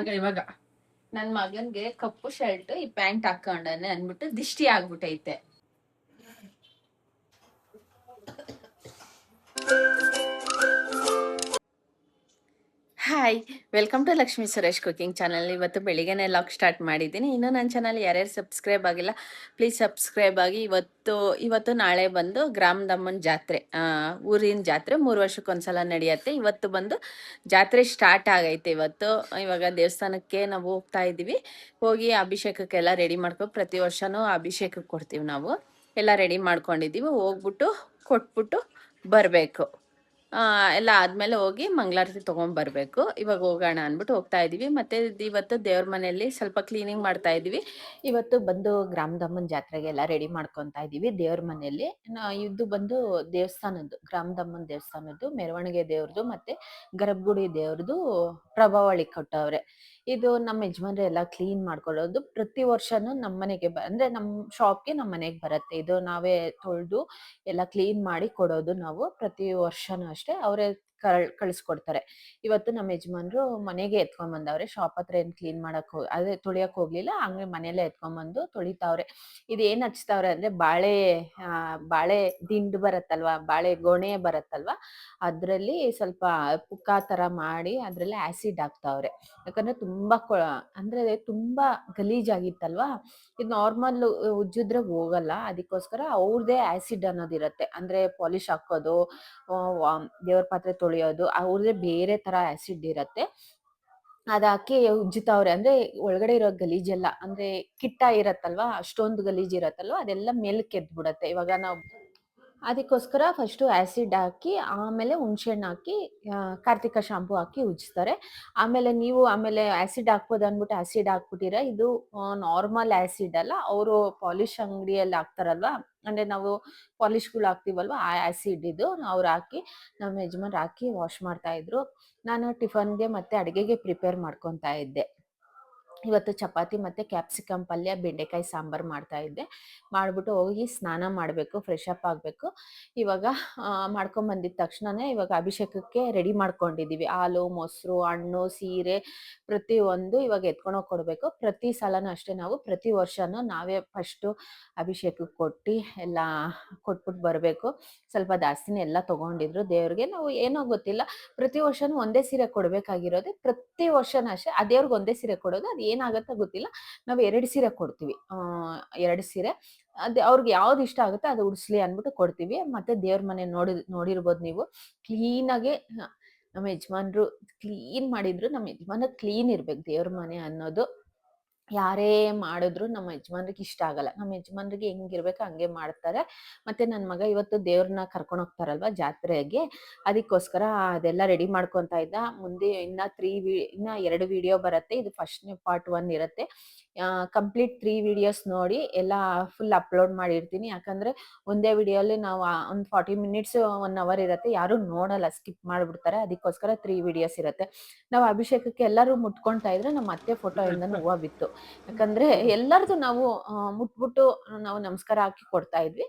ಇವಾಗ ನನ್ ಮಗನ್ಗೆ ಕಪ್ಪು ಶರ್ಟ್ ಈ ಪ್ಯಾಂಟ್ ಹಾಕೊಂಡನೆ ಅನ್ಬಿಟ್ಟು ದಿಷ್ಟಿ ಆಗ್ಬಿಟ್ಟೈತೆ. Hi, welcome to Lakshmi Suresh cooking channel. ಇವತ್ತು ಬೆಳಿಗ್ಗೆನೆ ಲಾಗ್ ಸ್ಟಾರ್ಟ್ ಮಾಡಿದ್ದೀನಿ. ಇನ್ನೂ ನನ್ನ ಚಾನಲ್ ಯಾರ್ಯಾರು ಸಬ್ಸ್ಕ್ರೈಬ್ ಆಗಿಲ್ಲ ಪ್ಲೀಸ್ ಸಬ್ಸ್ಕ್ರೈಬ್ ಆಗಿ. ಇವತ್ತು ನಾಳೆ ಬಂದು ಗ್ರಾಮದಮ್ಮನ ಜಾತ್ರೆ, ಊರಿನ ಜಾತ್ರೆ 3 ವರ್ಷಕ್ಕೊಂದ್ಸಲ ನಡೆಯುತ್ತೆ. ಇವತ್ತು ಬಂದು ಜಾತ್ರೆ ಸ್ಟಾರ್ಟ್ ಆಗೈತೆ. ಇವಾಗ ದೇವಸ್ಥಾನಕ್ಕೆ ನಾವು ಹೋಗ್ತಾ ಇದ್ದೀವಿ. ಹೋಗಿ ಅಭಿಷೇಕಕ್ಕೆಲ್ಲ ರೆಡಿ ಮಾಡ್ಕೊ, ಪ್ರತಿ ವರ್ಷನೂ ಅಭಿಷೇಕಕ್ಕೆ ಕೊಡ್ತೀವಿ ನಾವು. ಎಲ್ಲ ರೆಡಿ ಮಾಡ್ಕೊಂಡಿದ್ದೀವಿ. ಹೋಗ್ಬಿಟ್ಟು ಕೊಟ್ಬಿಟ್ಟು ಬರಬೇಕು. ಎಲ್ಲ ಆದಮೇಲೆ ಹೋಗಿ ಮಂಗಳಾರತಿ ತೊಗೊಂಬರ್ಬೇಕು. ಇವಾಗ ಹೋಗೋಣ ಅಂದ್ಬಿಟ್ಟು ಹೋಗ್ತಾ ಇದ್ದೀವಿ. ಮತ್ತು ಇವತ್ತು ದೇವ್ರ ಮನೆಯಲ್ಲಿ ಸ್ವಲ್ಪ ಕ್ಲೀನಿಂಗ್ ಮಾಡ್ತಾ ಇದ್ದೀವಿ. ಇವತ್ತು ಬಂದು ಗ್ರಾಮದಮ್ಮನ ಜಾತ್ರೆಗೆ ಎಲ್ಲ ರೆಡಿ ಮಾಡ್ಕೊತಾ ಇದ್ದೀವಿ ದೇವ್ರ ಮನೆಯಲ್ಲಿ. ಇದು ಬಂದು ದೇವಸ್ಥಾನದ್ದು, ಗ್ರಾಮದಮ್ಮನ ದೇವಸ್ಥಾನದ್ದು ಮೆರವಣಿಗೆ ದೇವ್ರದ್ದು ಮತ್ತು ಗರ್ಭಗುಡಿ ದೇವ್ರದ್ದು ಪ್ರಭಾವಳಿ ಕೊಟ್ಟವ್ರೆ. ಇದು ನಮ್ಮ ಯಜಮಾನ್ರೆ ಎಲ್ಲ ಕ್ಲೀನ್ ಮಾಡ್ಕೊಳ್ಳೋದು. ಪ್ರತಿ ವರ್ಷನೂ ನಮ್ಮ ಮನೆಗೆ ಅಂದರೆ ನಮ್ಮ ಶಾಪ್ಗೆ ನಮ್ಮ ಮನೆಗೆ ಬರುತ್ತೆ. ಇದು ನಾವೇ ತೊಳೆದು ಎಲ್ಲ ಕ್ಲೀನ್ ಮಾಡಿ ಕೊಡೋದು ನಾವು. ಪ್ರತಿ ವರ್ಷನೂ ಅಷ್ಟೇ ಅವರೇ ಕಳಿಸ್ಕೊಡ್ತಾರೆ. ಇವತ್ತು ನಮ್ಮ ಯಜಮಾನ್ರು ಮನೆಗೆ ಎತ್ಕೊಂಡ್ಬಂದವ್ರೆ. ಶಾಪ್ ಹತ್ರ ಏನು ಕ್ಲೀನ್ ಮಾಡಕ್ ಅದೇ ತೊಳಿಯಕ್ ಹೋಗ್ಲಿಲ್ಲ, ಹಂಗೆ ಮನೆಯಲ್ಲೇ ಎತ್ಕೊಂಡ್ಬಂದು ತೊಳಿತಾವ್ರೆ. ಇದೇನ್ ಹಚ್ತಾವ್ರೆ ಅಂದ್ರೆ ಬಾಳೆ ದಿಂಡು ಬರತ್ತಲ್ವಾ, ಬಾಳೆ ಗೊಣೆ ಬರತ್ತಲ್ವಾ, ಅದ್ರಲ್ಲಿ ಸ್ವಲ್ಪ ಪುಕ್ಕ ತರ ಮಾಡಿ ಅದ್ರಲ್ಲಿ ಆಸಿಡ್ ಹಾಕ್ತಾವ್ರೆ. ಯಾಕಂದ್ರೆ ತುಂಬಾ ಗಲೀಜಾಗಿತ್ತಲ್ವಾ. ಇದು ನಾರ್ಮಲ್ ಉಜ್ಜಿದ್ರೆ ಹೋಗಲ್ಲ, ಅದಕ್ಕೋಸ್ಕರ ಅವ್ರದೇ ಆಸಿಡ್ ಅನ್ನೋದಿರತ್ತೆ. ಅಂದ್ರೆ ಪಾಲಿಶ್ ಹಾಕೋದು, ದೇವ್ರ ಪಾತ್ರೆ ತೊಳೆಯೋದು, ಅವ್ರದೇ ಬೇರೆ ತರ ಆಸಿಡ್ ಇರತ್ತೆ. ಅದಾಕಿ ಉಜ್ಜುತ್ತವ್ರೆ. ಅಂದ್ರೆ ಒಳಗಡೆ ಇರೋ ಗಲೀಜೆಲ್ಲ, ಅಂದ್ರೆ ಕಿಟ್ಟ ಇರತ್ತಲ್ವಾ, ಅಷ್ಟೊಂದು ಗಲೀಜ್ ಇರತ್ತಲ್ವಾ, ಅದೆಲ್ಲ ಮೇಲಕ್ಕೆ ಎದ್ಬಿಡತ್ತೆ. ಇವಾಗ ನಾವು ಅದಕ್ಕೋಸ್ಕರ ಫಸ್ಟು ಆ್ಯಸಿಡ್ ಹಾಕಿ, ಆಮೇಲೆ ಹುಣ್ಸೆಹಣ್ಣು ಹಾಕಿ, ಕಾರ್ತಿಕ ಶಾಂಪು ಹಾಕಿ ಉಜ್ಜ್ತಾರೆ. ಆಮೇಲೆ ಆ್ಯಸಿಡ್ ಹಾಕ್ಬೋದು ಅಂದ್ಬಿಟ್ಟು ಆ್ಯಸಿಡ್ ಹಾಕ್ಬಿಟ್ಟಿರ. ಇದು ನಾರ್ಮಲ್ ಆ್ಯಸಿಡ್ ಅಲ್ಲ, ಅವರು ಪಾಲಿಶ್ ಅಂಗಡಿಯಲ್ಲಿ ಹಾಕ್ತಾರಲ್ವಾ, ಅಂದರೆ ನಾವು ಪಾಲಿಶ್ಗಳು ಹಾಕ್ತೀವಲ್ವ, ಆ ಆ್ಯಸಿಡ್ ಇದು. ಅವ್ರು ಹಾಕಿ, ನಮ್ಮ ಯಜಮಾನ್ರು ಹಾಕಿ ವಾಶ್ ಮಾಡ್ತಾಯಿದ್ರು. ನಾನು ಟಿಫನ್ಗೆ ಮತ್ತು ಅಡುಗೆಗೆ ಪ್ರಿಪೇರ್ ಮಾಡ್ಕೊತಾ ಇದ್ದೆ. ಇವತ್ತು ಚಪಾತಿ ಮತ್ತು ಕ್ಯಾಪ್ಸಿಕಮ್ ಪಲ್ಯ, ಬೆಂಡೆಕಾಯಿ ಸಾಂಬಾರು ಮಾಡ್ತಾ ಇದ್ದೆ. ಮಾಡಿಬಿಟ್ಟು ಹೋಗಿ ಸ್ನಾನ ಮಾಡಬೇಕು, ಫ್ರೆಶ್ ಅಪ್ ಆಗಬೇಕು. ಇವಾಗ ಮಾಡ್ಕೊಂಬಂದಿದ್ದ ತಕ್ಷಣವೇ ಇವಾಗ ಅಭಿಷೇಕಕ್ಕೆ ರೆಡಿ ಮಾಡ್ಕೊಂಡಿದ್ದೀವಿ. ಹಾಲು, ಮೊಸರು, ಹಣ್ಣು, ಸೀರೆ ಪ್ರತಿಯೊಂದು ಇವಾಗ ಎತ್ಕೊಂಡೋಗಿ ಕೊಡಬೇಕು. ಪ್ರತಿ ಸಲನೂ ಅಷ್ಟೇ, ನಾವು ಪ್ರತಿ ವರ್ಷವೂ ನಾವೇ ಫಸ್ಟು ಅಭಿಷೇಕಕ್ಕೆ ಕೊಟ್ಟು ಎಲ್ಲ ಕೊಟ್ಬಿಟ್ಟು ಬರಬೇಕು. ಸ್ವಲ್ಪ ಜಾಸ್ತಿನೇ ಎಲ್ಲ ತೊಗೊಂಡಿದ್ರು ದೇವ್ರಿಗೆ. ನಾವು ಏನೋ ಗೊತ್ತಿಲ್ಲ, ಪ್ರತಿ ವರ್ಷವೂ ಒಂದೇ ಸೀರೆ ಕೊಡಬೇಕಾಗಿರೋದು. ಪ್ರತಿ ವರ್ಷನೂ ಅಷ್ಟೇ ಆ ದೇವ್ರಿಗೆ ಒಂದೇ ಸೀರೆ ಕೊಡೋದು. ಅದು ಏನಾಗುತ್ತೋ ಗೊತ್ತಿಲ್ಲ, ನಾವು 2 ಸೀರೆ ಕೊಡ್ತೀವಿ. 2 ಸೀರೆ ಅದು ಅವ್ರಿಗೆ ಯಾವ್ದು ಇಷ್ಟ ಆಗುತ್ತೆ ಅದು ಉಡಿಸ್ಲಿ ಅಂದ್ಬಿಟ್ಟು ಕೊಡ್ತೀವಿ. ಮತ್ತೆ ದೇವ್ರ ಮನೆ ನೋಡಿರ್ಬೋದು ನೀವು, ಕ್ಲೀನಾಗೆ ನಮ್ಮ ಯಜಮಾನ್ರು ಕ್ಲೀನ್ ಮಾಡಿದ್ರು. ನಮ್ಮ ಯಜಮಾನ ಕ್ಲೀನ್ ಇರ್ಬೇಕು ದೇವ್ರ ಮನೆ ಅನ್ನೋದು. ಯಾರೇ ಮಾಡಿದ್ರು ನಮ್ಮ ಯಜಮಾನ್ರಿಗೆ ಇಷ್ಟ ಆಗಲ್ಲ. ನಮ್ಮ ಯಜಮಾನ್ರಿಗೆ ಹೆಂಗಿರ್ಬೇಕು ಹಂಗೆ ಮಾಡ್ತಾರೆ. ಮತ್ತೆ ನನ್ನ ಮಗ ಇವತ್ತು ದೇವ್ರನ್ನ ಕರ್ಕೊಂಡು ಹೋಗ್ತಾರಲ್ವಾ ಜಾತ್ರೆಗೆ, ಅದಕ್ಕೋಸ್ಕರ ಅದೆಲ್ಲ ರೆಡಿ ಮಾಡ್ಕೊತಾ ಇದ್ದ. ಮುಂದೆ ಇನ್ನ 2 ವಿಡಿಯೋ ಬರುತ್ತೆ. ಇದು ಫಸ್ಟ್ನೇ ಪಾರ್ಟ್ 1 ಇರುತ್ತೆ. ಕಂಪ್ಲೀಟ್ 3 ವಿಡಿಯೋಸ್ ನೋಡಿ ಎಲ್ಲ ಫುಲ್ ಅಪ್ಲೋಡ್ ಮಾಡಿರ್ತೀನಿ. ಯಾಕಂದ್ರೆ ಒಂದೇ ವಿಡಿಯೋಲಿ ನಾವು ಒಂದು 40 ಮಿನಿಟ್ಸ್ 1 ಅವರ್ ಇರುತ್ತೆ, ಯಾರು ನೋಡಲ್ಲ, ಸ್ಕಿಪ್ ಮಾಡಿಬಿಡ್ತಾರೆ. ಅದಕ್ಕೋಸ್ಕರ 3 ವಿಡಿಯೋಸ್ ಇರುತ್ತೆ. ನಾವು ಅಭಿಷೇಕಕ್ಕೆ ಎಲ್ಲರೂ ಮುಟ್ಕೊತಾ ಇದ್ರೆ ನಮ್ಮ ಅತ್ತೆ ಫೋಟೋ ಇಂದನೂ ಹೂವು ಬಿತ್ತು. ಯಾಕಂದ್ರೆ ಎಲ್ಲರದು ನಾವು ಮುಟ್ಬಿಟ್ಟು ನಾವು ನಮಸ್ಕಾರ ಹಾಕಿ ಕೊಡ್ತಾ ಇದ್ವಿ.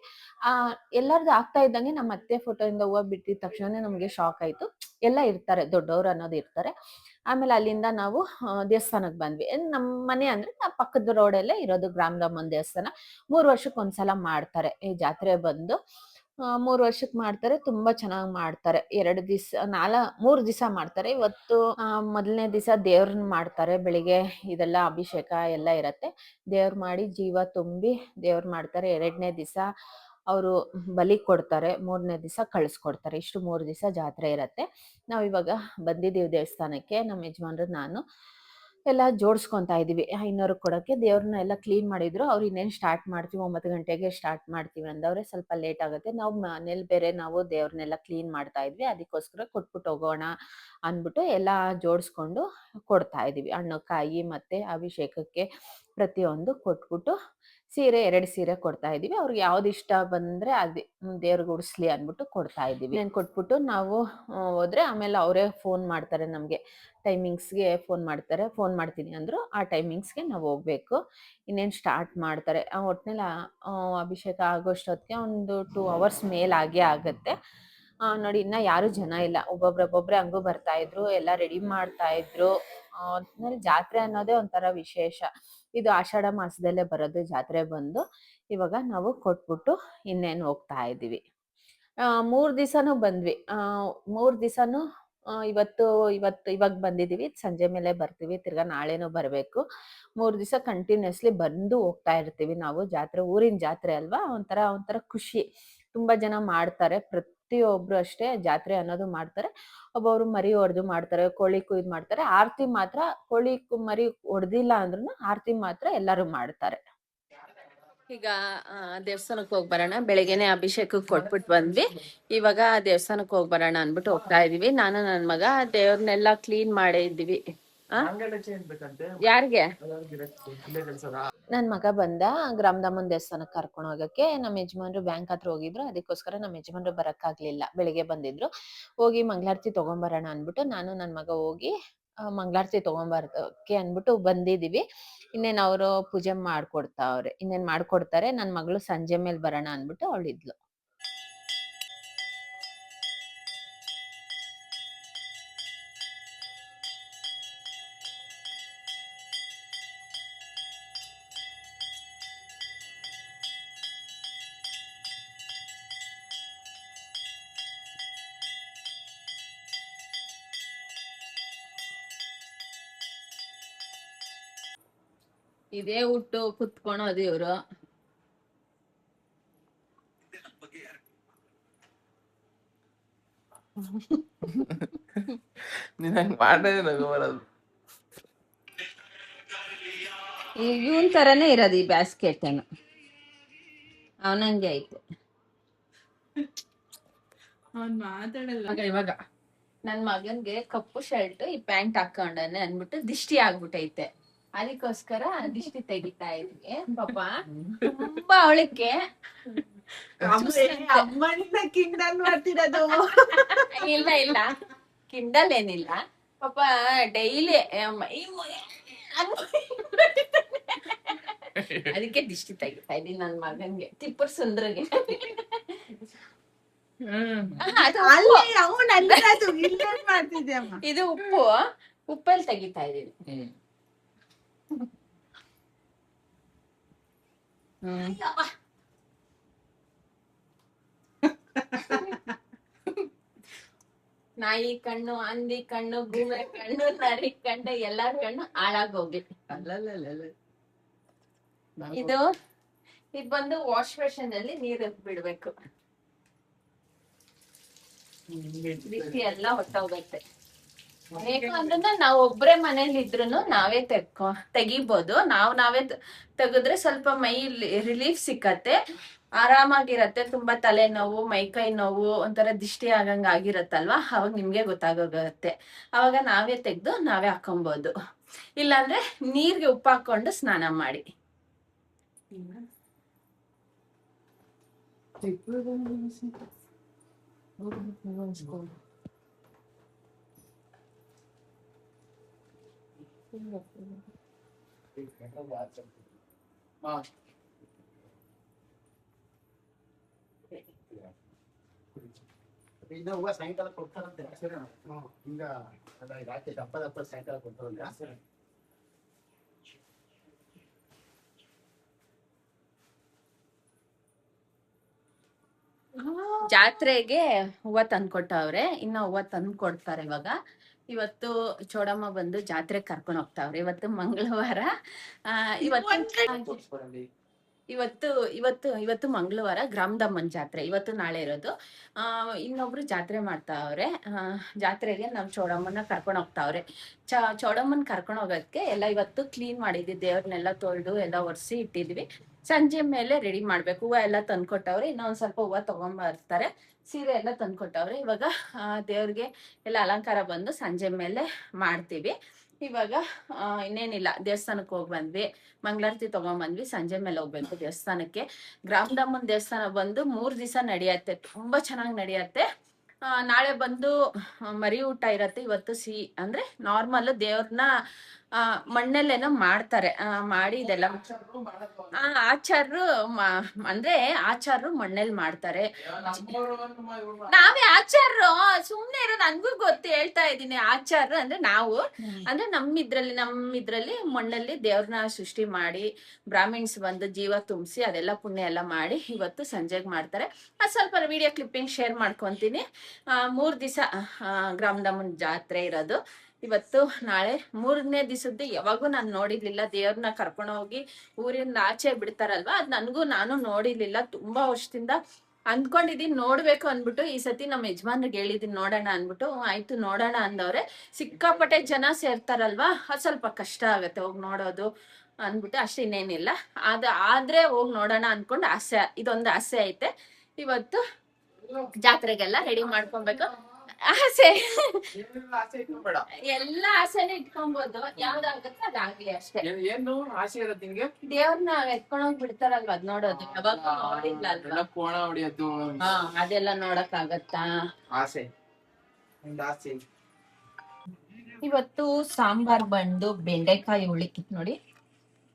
ಎಲ್ಲರದು ಆಗ್ತಾ ಇದ್ದಂಗೆ ನಮ್ಮ ಅತ್ತೆ ಫೋಟೋ ಇಂದ ಹೂವು ಬಿಟ್ಟಿದ ತಕ್ಷಣ ನಮಗೆ ಶಾಕ್ ಆಯ್ತು. ಎಲ್ಲ ಇರ್ತಾರೆ, ದೊಡ್ಡವರು ಅನ್ನೋದು ಇರ್ತಾರೆ. ಆಮೇಲೆ ಅಲ್ಲಿಂದ ನಾವು ದೇವಸ್ಥಾನಕ್ಕೆ ಬಂದ್ವಿ. ನಮ್ಮ ಮನೆ ಅಂದ್ರೆ ಪಕ್ಕದ ರೋಡಲ್ಲೇ ಇರೋದು ಗ್ರಾಮದಮ್ಮನ ದೇವಸ್ಥಾನ. 3 ವರ್ಷಕ್ಕೆ ಒಂದ್ಸಲ ಮಾಡ್ತಾರೆ ಈ ಜಾತ್ರೆ ಬಂದು. 3 ವರ್ಷಕ್ಕೆ ಮಾಡ್ತಾರೆ, ತುಂಬಾ ಚೆನ್ನಾಗಿ ಮಾಡ್ತಾರೆ. 3 ದಿವಸ ಮಾಡ್ತಾರೆ. ಇವತ್ತು ಮೊದಲನೇ ದಿವಸ ದೇವ್ರನ್ನ ಮಾಡ್ತಾರೆ. ಬೆಳಿಗ್ಗೆ ಇದೆಲ್ಲ ಅಭಿಷೇಕ ಎಲ್ಲ ಇರತ್ತೆ. ದೇವ್ರು ಮಾಡಿ ಜೀವ ತುಂಬಿ ದೇವ್ರು ಮಾಡ್ತಾರೆ. 2ನೇ ದಿವಸ ಅವರು ಬಲಿ ಕೊಡ್ತಾರೆ. 3ನೇ ದಿವಸ ಕಳಿಸ್ಕೊಡ್ತಾರೆ. ಇಷ್ಟು 3 ದಿವಸ ಜಾತ್ರೆ ಇರತ್ತೆ. ನಾವು ಇವಾಗ ಬಂದಿದ್ದೀವಿ ದೇವಸ್ಥಾನಕ್ಕೆ. ನಮ್ಮ ಯಜಮಾನ್ರು ನಾನು ಎಲ್ಲ ಜೋಡಿಸ್ಕೊತಾ ಇದ್ದೀವಿ. ಐನೂರು ಕೊಡೋಕ್ಕೆ ದೇವ್ರನ್ನ ಎಲ್ಲ ಕ್ಲೀನ್ ಮಾಡಿದ್ರು. ಅವ್ರು ಇನ್ನೇನು ಸ್ಟಾರ್ಟ್ ಮಾಡ್ತೀವಿ, 9 ಗಂಟೆಗೆ ಸ್ಟಾರ್ಟ್ ಮಾಡ್ತೀವಿ ಅಂದವ್ರೆ. ಸ್ವಲ್ಪ ಲೇಟ್ ಆಗುತ್ತೆ. ನಾವು ಮನೇಲಿ ಬೇರೆ ನಾವು ದೇವ್ರನ್ನೆಲ್ಲ ಕ್ಲೀನ್ ಮಾಡ್ತಾ ಇದ್ವಿ. ಅದಕ್ಕೋಸ್ಕರ ಕೊಟ್ಬಿಟ್ಟು ಹೋಗೋಣ ಅಂದ್ಬಿಟ್ಟು ಎಲ್ಲ ಜೋಡಿಸ್ಕೊಂಡು ಕೊಡ್ತಾ ಇದ್ದೀವಿ. ಹಣ್ಣು ಕಾಯಿ ಮತ್ತು ಅಭಿಷೇಕಕ್ಕೆ ಪ್ರತಿಯೊಂದು ಕೊಟ್ಬಿಟ್ಟು ಸೀರೆ 2 ಸೀರೆ ಕೊಡ್ತಾ ಇದ್ದೀವಿ. ಅವ್ರಿಗೆ ಯಾವ್ದು ಇಷ್ಟ ಬಂದರೆ ಅದು ದೇವ್ರಿಗೆ ಉಡಿಸ್ಲಿ ಅಂದ್ಬಿಟ್ಟು ಕೊಡ್ತಾ ಇದ್ದೀವಿ. ನಾನು ಕೊಟ್ಬಿಟ್ಟು ನಾವು ಹೋದ್ರೆ ಆಮೇಲೆ ಅವರೇ ಫೋನ್ ಮಾಡ್ತಾರೆ ನಮಗೆ. ಟೈಮಿಂಗ್ಸ್ಗೆ ಫೋನ್ ಮಾಡ್ತಾರೆ. ಫೋನ್ ಮಾಡ್ತೀನಿ ಅಂದರು. ಆ ಟೈಮಿಂಗ್ಸ್ಗೆ ನಾವು ಹೋಗ್ಬೇಕು. ಇನ್ನೇನು ಸ್ಟಾರ್ಟ್ ಮಾಡ್ತಾರೆ. ಒಟ್ಟಿನಲ್ಲಿ ಅಭಿಷೇಕ ಆಗೋಷ್ಟೊತ್ತಿಗೆ ಒಂದು 2 ಅವರ್ಸ್ ಮೇಲೆ ಆಗೇ ಆಗುತ್ತೆ. ನೋಡಿ, ಇನ್ನು ಯಾರೂ ಜನ ಇಲ್ಲ. ಒಬ್ಬೊಬ್ರೆ ಹಂಗೂ ಬರ್ತಾಯಿದ್ರು, ಎಲ್ಲ ರೆಡಿ ಮಾಡ್ತಾಯಿದ್ರು. ಒಟ್ನಲ್ಲಿ ಜಾತ್ರೆ ಅನ್ನೋದೇ ಒಂಥರ ವಿಶೇಷ. ಇದು ಆಷಾಢ ಮಾಸದಲ್ಲೇ ಬರೋದು ಜಾತ್ರೆ ಬಂದು. ಇವಾಗ ನಾವು ಕೊಟ್ಬಿಟ್ಟು ಇನ್ನೇನು ಹೋಗ್ತಾ ಇದೀವಿ. 3 ದಿವಸನೂ ಬಂದ್ವಿ. 3 ದಿವಸನೂ ಇವತ್ತು ಇವಾಗ ಬಂದಿದೀವಿ. ಸಂಜೆ ಮೇಲೆ ಬರ್ತೀವಿ. ತಿರ್ಗಾ ನಾಳೆನೂ ಬರ್ಬೇಕು. 3 ದಿವಸ ಕಂಟಿನ್ಯೂಸ್ಲಿ ಬಂದು ಹೋಗ್ತಾ ಇರ್ತೀವಿ ನಾವು. ಜಾತ್ರೆ ಊರಿನ ಜಾತ್ರೆ ಅಲ್ವಾ, ಒಂಥರ ಖುಷಿ. ತುಂಬಾ ಜನ ಮಾಡ್ತಾರೆ. ಪ್ರತಿಯೊಬ್ರು ಅಷ್ಟೇ ಜಾತ್ರೆ ಅನ್ನೋದು ಮಾಡ್ತಾರೆ. ಒಬ್ಬೊಬ್ರು ಮರಿ ಹೊಡೆದು ಮಾಡ್ತಾರೆ, ಕೋಳಿ ಕುಯ್ದು ಮಾಡ್ತಾರೆ. ಆರತಿ ಮಾತ್ರ ಕೋಳಿ ಮರಿ ಹೊಡೆದಿಲ್ಲ ಅಂದ್ರೂ ಆರತಿ ಮಾತ್ರ ಎಲ್ಲರೂ ಮಾಡ್ತಾರೆ. ಈಗ ದೇವಸ್ಥಾನಕ್ಕೆ ಹೋಗಿ ಬರೋಣ. ಬೆಳಿಗ್ಗೆನೆ ಅಭಿಷೇಕಕ್ಕೆ ಕೊಟ್ಬಿಟ್ಟು ಬಂದ್ವಿ. ಇವಾಗ ದೇವಸ್ಥಾನಕ್ಕೆ ಹೋಗಿ ಬರೋಣ ಅನ್ಬಿಟ್ಟು ಹೋಗ್ತಾ ಇದೀವಿ. ನಾನು ನನ್ನ ಮಗ ದೇವ್ರನ್ನೆಲ್ಲ ಕ್ಲೀನ್ ಮಾಡೇ ಇದ್ದೀವಿ. ಯಾರಿಗೆ? ನನ್ ಮಗ ಬಂದ ಗ್ರಾಮದಮ್ಮನ್ ದೇವಸ್ಥಾನಕ್ಕೆ ಕರ್ಕೊಂಡು ಹೋಗಕ್ಕೆ. ನಮ್ಮ ಯಜಮಾನ್ರು ಬ್ಯಾಂಕ್ ಹತ್ರ ಹೋಗಿದ್ರು. ಅದಕ್ಕೋಸ್ಕರ ನಮ್ಮ ಯಜಮಾನ್ರು ಬರಕ್ಕಾಗ್ಲಿಲ್ಲ. ಬೆಳಿಗ್ಗೆ ಬಂದಿದ್ರು. ಹೋಗಿ ಮಂಗಳಾರತಿ ತಗೊಂಬರೋಣ ಅನ್ಬಿಟ್ಟು ನಾನು ನನ್ನ ಮಗ ಹೋಗಿ ಮಂಗಳಾರತಿ ತಗೊಂಬರಕ್ಕೆ ಅನ್ಬಿಟ್ಟು ಬಂದಿದೀವಿ. ಇನ್ನೇನ್ ಅವರು ಪೂಜೆ ಮಾಡ್ಕೊಡ್ತಾವ್ರೆ. ಇನ್ನೇನ್ ಮಾಡ್ಕೊಡ್ತಾರೆ. ನನ್ ಮಗಳು ಸಂಜೆ ಮೇಲೆ ಬರೋಣ ಅನ್ಬಿಟ್ಟು ಅವಳಿದ್ಲು. ಇದೇ ಹುಟ್ಟು ಕುತ್ಕೊಳೋದು ಇವ್ರು. ಇವನ್ ತರನೇ ಇರೋದು ಈ ಬ್ಯಾಸ್ಕೆಟ್ ಅನ್ನು. ಅವನಂಗೆ ಐತೆ. ಇವಾಗ ನನ್ ಮಗನ್ಗೆ ಕಪ್ಪು ಶರ್ಟ್ ಈ ಪ್ಯಾಂಟ್ ಹಾಕೊಂಡನೆ ಅನ್ಬಿಟ್ಟು ದಿಷ್ಟಿ ಆಗ್ಬಿಟ್ಟೈತೆ. ಅದಕ್ಕೋಸ್ಕರ ದಿಷ್ಟಿ ತೆಗಿತಾ ಇದ್ವಿ. ಪಾಪ ತುಂಬಾ ಅವಳಿಕೆ ಅಮ್ಮನಿಂದ ಕಿಂಡಲ್ ಮಾಡ್ತಿರೋದು. ಇಲ್ಲ ಕಿಂಡಲ್ ಏನಿಲ್ಲ. ಪಾಪ ಡೈಲಿ ಅದಕ್ಕೆ ದಿಷ್ಟಿ ತೆಗಿತಾ ಇದೀನಿ ನನ್ ಮಗನ್ಗೆ, ತಿಪ್ಪರ್ ಸುಂದ್ರಗೆ. ಇದು ಉಪ್ಪಲ್ಲಿ ತೆಗಿತಾ ಇದೀನಿ. ನಾಯಿ ಕಣ್ಣು, ಹಂದಿ ಕಣ್ಣು, ಗೂಬೆ ಕಣ್ಣು, ನರಿ ಕಣ್ಣು, ಎಲ್ಲಾರ ಕಣ್ಣು ಹಾಳಾಗೋಗಿ. ಇದು ಬಂದು ವಾಶ್ ಬೇಸಿನ್ ಅಲ್ಲಿ ನೀರು ಬಿಡ್ಬೇಕು. ಬಿಸಿ ಎಲ್ಲ ಹೊಟ್ಟೋಗತ್ತೆ. ಬೇಕು ಅಂದ್ರೆ ನಾವ್ ಒಬ್ರೇ ಮನೇಲಿ ಇದ್ರುನು ನಾವೇ ತೆಗಿಬೋದು. ನಾವೇ ತೆಗೆದ್ರೆ ಸ್ವಲ್ಪ ಮೈ ರಿಲೀಫ್ ಸಿಕ್ಕತ್ತೆ, ಆರಾಮಾಗಿರತ್ತೆ. ತುಂಬಾ ತಲೆನೋವು, ಮೈಕೈ ನೋವು, ಒಂಥರ ದಿಷ್ಟಿ ಆಗಂಗ ಆಗಿರತ್ತಲ್ವಾ, ಅವಾಗ ನಿಮ್ಗೆ ಗೊತ್ತಾಗೋಗತ್ತೆ. ಅವಾಗ ನಾವೇ ತೆಗ್ದು ನಾವೇ ಹಾಕೊಬಹುದು. ಇಲ್ಲಾಂದ್ರೆ ನೀರ್ಗೆ ಉಪ್ಪು ಹಾಕೊಂಡು ಸ್ನಾನ ಮಾಡಿ. ಇನ್ನ ಹೂವ ಸಾಯಂಕಾಲ ಕೊಡ್ತಾರಂತೆ. ಹಿಂಗ ರಾತ್ರಿ ದಪ್ಪ ಸಾಯಂಕಾಲ ಕೊಡ್ತಾರಂತೆ. ಜಾತ್ರೆಗೆ ಹೂವ ತಂದ್ಕೊಟ್ಟವ್ರೆ. ಇನ್ನ ಹೂವ ತಂದ್ ಕೊಡ್ತಾರೆ ಇವಾಗ. ಇವತ್ತು ಚೋಡಮ್ಮ ಬಂದು ಜಾತ್ರೆ ಕರ್ಕೊಂಡು ಹೋಗ್ತಾವ್ರೆ. ಇವತ್ತು ಮಂಗಳವಾರ. ಇವತ್ತು ಮಂಗಳವಾರ ಗ್ರಾಮದಮ್ಮನ್ ಜಾತ್ರೆ. ಇವತ್ತು ನಾಳೆ ಇರೋದು. ಇನ್ನೊಬ್ರು ಜಾತ್ರೆ ಮಾಡ್ತಾವ್ರೆ. ಜಾತ್ರೆಗೆ ನಾವ್ ಚೌಡಮ್ಮನ ಕರ್ಕೊಂಡು ಹೋಗ್ತಾವ್ರೆ. ಚೌಡಮ್ಮನ್ ಕರ್ಕೊಂಡು ಹೋಗೋದಕ್ಕೆ ಎಲ್ಲ ಇವತ್ತು ಕ್ಲೀನ್ ಮಾಡಿದ್ವಿ. ದೇವ್ರನ್ನೆಲ್ಲ ತೊಳೆದು ಎಲ್ಲ ಒರೆಸಿ ಇಟ್ಟಿದ್ವಿ. ಸಂಜೆ ಮೇಲೆ ರೆಡಿ ಮಾಡ್ಬೇಕು. ಹೂವ ಎಲ್ಲ ತಂದ್ಕೊಟ್ಟವ್ರೆ. ಇನ್ನೊಂದ್ ಸ್ವಲ್ಪ ಹೂವ ತಗೊಂಡ್ಬರ್ತಾರೆ. ಸೀರೆ ಎಲ್ಲ ತಂದ್ಕೊಟ್ಟವ್ರೆ. ಇವಾಗ ದೇವ್ರಿಗೆ ಎಲ್ಲ ಅಲಂಕಾರ ಬಂದು ಸಂಜೆ ಮೇಲೆ ಮಾಡ್ತೀವಿ. ಇವಾಗ ಇನ್ನೇನಿಲ್ಲ, ದೇವಸ್ಥಾನಕ್ಕೆ ಹೋಗಿ ಬಂದ್ವಿ, ಮಂಗಳಾರತಿ ತಗೊಂಡ್ಬಂದ್ವಿ. ಸಂಜೆ ಮೇಲೆ ಹೋಗ್ಬೇಕು ದೇವಸ್ಥಾನಕ್ಕೆ. ಗ್ರಾಮದಮ್ಮನ್ ದೇವಸ್ಥಾನ ಬಂದು 3 ದಿವಸ ನಡೆಯತ್ತೆ. ತುಂಬಾ ಚೆನ್ನಾಗಿ ನಡೆಯತ್ತೆ. ನಾಳೆ ಬಂದು ಮರಿ ಊಟ ಇರತ್ತೆ. ಇವತ್ತು ಅಂದ್ರೆ ನಾರ್ಮಲ್ ದೇವ್ರನ್ನ ಮಣ್ಣಲ್ಲೇನೋ ಮಾಡ್ತಾರೆ ಮಾಡಿ ಇದೆಲ್ಲ ಆಚಾರ್ರು ಅಂದ್ರೆ ಆಚಾರ್ರು ಮಣ್ಣಲ್ಲಿ ಮಾಡ್ತಾರೆ. ನಾವೇ ಆಚಾರ್ರು, ಸುಮ್ನೆ ಇರೋ, ನನ್ಗೂ ಗೊತ್ತು, ಹೇಳ್ತಾ ಇದ್ದೀನಿ. ಆಚಾರ್ರು ಅಂದ್ರೆ ನಾವು, ಅಂದ್ರೆ ನಮ್ಮಿದ್ರಲ್ಲಿ ಮಣ್ಣಲ್ಲಿ ದೇವ್ರನ್ನ ಸೃಷ್ಟಿ ಮಾಡಿ ಬ್ರಾಹ್ಮಿಣ್ಸ್ ಬಂದು ಜೀವ ತುಂಬಿಸಿ ಅದೆಲ್ಲ ಪುಣ್ಯ ಎಲ್ಲ ಮಾಡಿ ಇವತ್ತು ಸಂಜೆಗೆ ಮಾಡ್ತಾರೆ. ಸ್ವಲ್ಪ ವಿಡಿಯೋ ಕ್ಲಿಪ್ಪಿಂಗ್ ಶೇರ್ ಮಾಡ್ಕೊಂತೀನಿ. 3 ದಿವಸ ಗ್ರಾಮದಮ್ಮನ ಜಾತ್ರೆ ಇರೋದು. ಇವತ್ತು ನಾಳೆ 3ನೇ ದಿವಸದ್ದು ಯಾವಾಗೂ ನಾನು ನೋಡಿರ್ಲಿಲ್ಲ. ದೇವ್ರನ್ನ ಕರ್ಕೊಂಡು ಹೋಗಿ ಊರಿಂದ ಆಚೆ ಬಿಡ್ತಾರಲ್ವಾ, ಅದ್ ನಾನು ನೋಡಿರ್ಲಿಲ್ಲ. ತುಂಬಾ ವರ್ಷದಿಂದ ಅಂದ್ಕೊಂಡಿದೀನಿ ನೋಡ್ಬೇಕು ಅನ್ಬಿಟ್ಟು. ಈ ಸತಿ ನಮ್ಮ ಯಜಮಾನ್ರಿಗೆ ಹೇಳಿದೀನಿ ನೋಡೋಣ ಅನ್ಬಿಟ್ಟು. ಆಯ್ತು ನೋಡೋಣ ಅಂದವ್ರೆ. ಸಿಕ್ಕಾಪಟ್ಟೆ ಜನ ಸೇರ್ತಾರಲ್ವಾ, ಅದು ಸ್ವಲ್ಪ ಕಷ್ಟ ಆಗತ್ತೆ ಹೋಗಿ ನೋಡೋದು ಅಂದ್ಬಿಟ್ಟು. ಅಷ್ಟೇ, ಇನ್ನೇನಿಲ್ಲ. ಆದ್ರೆ ಹೋಗಿ ನೋಡೋಣ ಅನ್ಕೊಂಡು ಇದೊಂದು ಆಸೆ ಐತೆ. ಇವತ್ತು ಜಾತ್ರೆಗೆಲ್ಲ ರೆಡಿ ಮಾಡ್ಕೊಬೇಕು. ಆಸೆ ಎಲ್ಲ ಆಸೆನೆ ಇಟ್ಕೊಬೋದು, ಯಾವ್ದಾಗತ್ತೆ ಅದಾಗ್ಲಿ ಅಷ್ಟೇ. ಏನು ಆಸೆ ಇರತ್ತೆ ನಿನ್ಗೆ? ದೇವ್ರನ್ನ ಎತ್ಕೊಂಡೋಗ್ ಬಿಡ್ತಾರಲ್ವಾ, ಅದ್ ನೋಡೋದು ಯಾವಾಗ ನೋಡಿಲ್ಲ ಅಲ್ವಾ. ಕೋಣ ಹೊಡಿಯೋದು ಅದೆಲ್ಲ ನೋಡಕ್ ಆಗತ್ತಾ? ಆಸೆ, ಒಂದು ಆಸೆ. ಇವತ್ತು ಸಾಂಬಾರ್ ಬಂದು ಬೆಂಡೆಕಾಯಿ ಹುಳಿ ನೋಡಿ,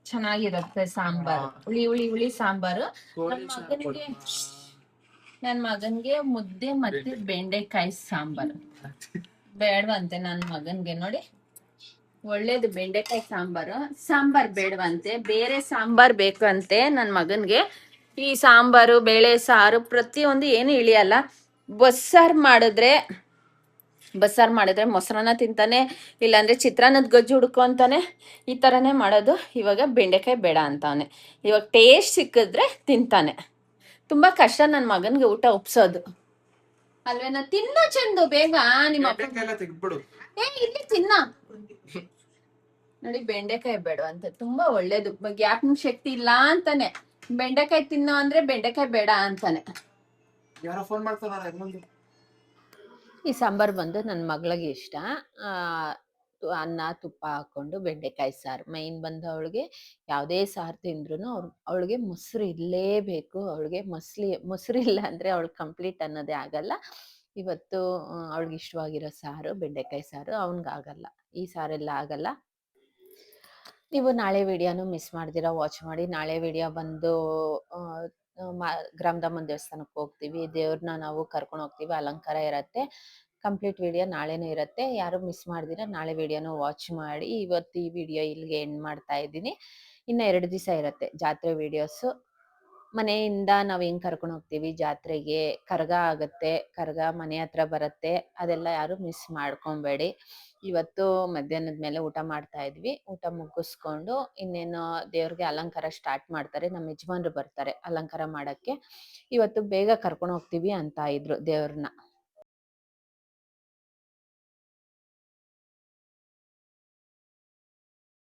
ಚೆನ್ನಾಗಿರುತ್ತೆ ಸಾಂಬಾರ್. ಹುಳಿ ಸಾಂಬಾರು. ನನ್ ಮಗನ್ಗೆ ಮುದ್ದೆ ಮತ್ತೆ ಬೆಂಡೆಕಾಯಿ ಸಾಂಬಾರು ಬೇಡವಂತೆ. ನನ್ ಮಗನ್ಗೆ ನೋಡಿ, ಒಳ್ಳೇದು ಬೆಂಡೆಕಾಯಿ ಸಾಂಬಾರ್ ಬೇಡವಂತೆ, ಬೇರೆ ಸಾಂಬಾರ್ ಬೇಕಂತೆ ನನ್ ಮಗನ್ಗೆ. ಈ ಸಾಂಬಾರು, ಬೇಳೆ ಸಾರು ಪ್ರತಿಯೊಂದು ಏನು ಇಳಿಯಲ್ಲ. ಬಸ್ಸಾರು ಮಾಡಿದ್ರೆ ಮೊಸರನ್ನ ತಿಂತಾನೆ, ಇಲ್ಲಾಂದ್ರೆ ಚಿತ್ರಾನ್ನದ ಗೊಜ್ಜು ಹುಡ್ಕೊಂತಾನೆ. ಈ ಥರನೇ ಮಾಡೋದು. ಇವಾಗ ಬೆಂಡೆಕಾಯಿ ಬೇಡ ಅಂತವನೆ. ಇವಾಗ ಟೇಸ್ಟ್ ಸಿಕ್ಕಿದ್ರೆ ತಿಂತಾನೆ. ತುಂಬಾ ಕಷ್ಟ ನನ್ನ ಮಗನ್ಗೆ ಊಟ ಒಪ್ಸೋದು ಅಲ್ವೇನಾ? ತಿನ್ನೋ ಚೆಂದು ಬೇಗ. ನಿಮ್ಮ ತೆಗ್ದ್ಬಿಡು. ಇಲ್ಲಿ ತಿನ್ನ ನೋಡಿ. ಬೆಂಡೆಕಾಯಿ ಬೇಡ ಅಂತ, ತುಂಬಾ ಒಳ್ಳೇದು. ಜ್ಞಾಪನ ಶಕ್ತಿ ಇಲ್ಲ ಅಂತಾನೆ. ಬೆಂಡೆಕಾಯಿ ತಿನ್ನೋ ಅಂದ್ರೆ ಬೆಂಡೆಕಾಯಿ ಬೇಡ ಅಂತಾನೆ. ಯಾರೋ ಫೋನ್ ಮಾಡ್ತಾರ. ಈ ಸಾಂಬಾರ್ ಬಂದು ನನ್ನ ಮಗಳಿಗೆ ಇಷ್ಟ. ಅನ್ನ ತುಪ್ಪ ಹಾಕೊಂಡು ಬೆಂಡೆಕಾಯಿ ಸಾರು ಮೈನ್ ಬಂದು. ಅವಳಿಗೆ ಯಾವುದೇ ಸಾರು ತಿಂದ್ರು ಅವಳಿಗೆ ಮೊಸರು ಇರಲೇಬೇಕು. ಅವಳಿಗೆ ಮೊಸರು ಇಲ್ಲ ಅಂದ್ರೆ ಅವಳು ಕಂಪ್ಲೀಟ್ ಅನ್ನೋದೇ ಆಗಲ್ಲ. ಇವತ್ತು ಅವಳಿಗೆ ಇಷ್ಟವಾಗಿರೋ ಸಾರು ಬೆಂಡೆಕಾಯಿ ಸಾರು. ಅವನಿಗಾಗಲ್ಲ, ಈ ಸಾರೆಲ್ಲ ಆಗಲ್ಲ. ನೀವು ನಾಳೆ ವಿಡಿಯೋನು ಮಿಸ್ ಮಾಡ್ದಿರ ವಾಚ್ ಮಾಡಿ. ನಾಳೆ ವಿಡಿಯೋ ಬಂದು ಗ್ರಾಮದಮ್ಮನ ದೇವಸ್ಥಾನಕ್ಕೆ ಹೋಗ್ತೀವಿ. ದೇವ್ರನ್ನ ನಾವು ಕರ್ಕೊಂಡು ಹೋಗ್ತೀವಿ, ಅಲಂಕಾರ ಇರತ್ತೆ. ಕಂಪ್ಲೀಟ್ ವಿಡಿಯೋ ನಾಳೆನೂ ಇರುತ್ತೆ. ಯಾರು ಮಿಸ್ ಮಾಡ್ದಿರ ನಾಳೆ ವಿಡಿಯೋನು ವಾಚ್ ಮಾಡಿ. ಇವತ್ತು ಈ ವಿಡಿಯೋ ಇಲ್ಲಿಗೆ ಎಂಡ್ ಮಾಡ್ತಾ ಇದ್ದೀನಿ. ಇನ್ನು 2 ದಿವಸ ಇರುತ್ತೆ ಜಾತ್ರೆ ವಿಡಿಯೋಸು. ಮನೆಯಿಂದ ನಾವು ಹೆಂಗ್ ಕರ್ಕೊಂಡು ಹೋಗ್ತೀವಿ ಜಾತ್ರೆಗೆ, ಕರ್ಗ ಆಗುತ್ತೆ, ಕರ್ಗ ಮನೆ ಹತ್ರ ಬರುತ್ತೆ. ಅದೆಲ್ಲ ಯಾರು ಮಿಸ್ ಮಾಡ್ಕೊಬೇಡಿ. ಇವತ್ತು ಮಧ್ಯಾಹ್ನದ ಮೇಲೆ ಊಟ ಮಾಡ್ತಾ ಇದ್ವಿ. ಊಟ ಮುಗಿಸ್ಕೊಂಡು ಇನ್ನೇನು ದೇವ್ರಿಗೆ ಅಲಂಕಾರ ಸ್ಟಾರ್ಟ್ ಮಾಡ್ತಾರೆ. ನಮ್ಮ ಯಜಮಾನ್ರು ಬರ್ತಾರೆ ಅಲಂಕಾರ ಮಾಡಕ್ಕೆ. ಇವತ್ತು ಬೇಗ ಕರ್ಕೊಂಡು ಹೋಗ್ತೀವಿ ಅಂತ ಇದ್ರು ದೇವ್ರನ್ನ.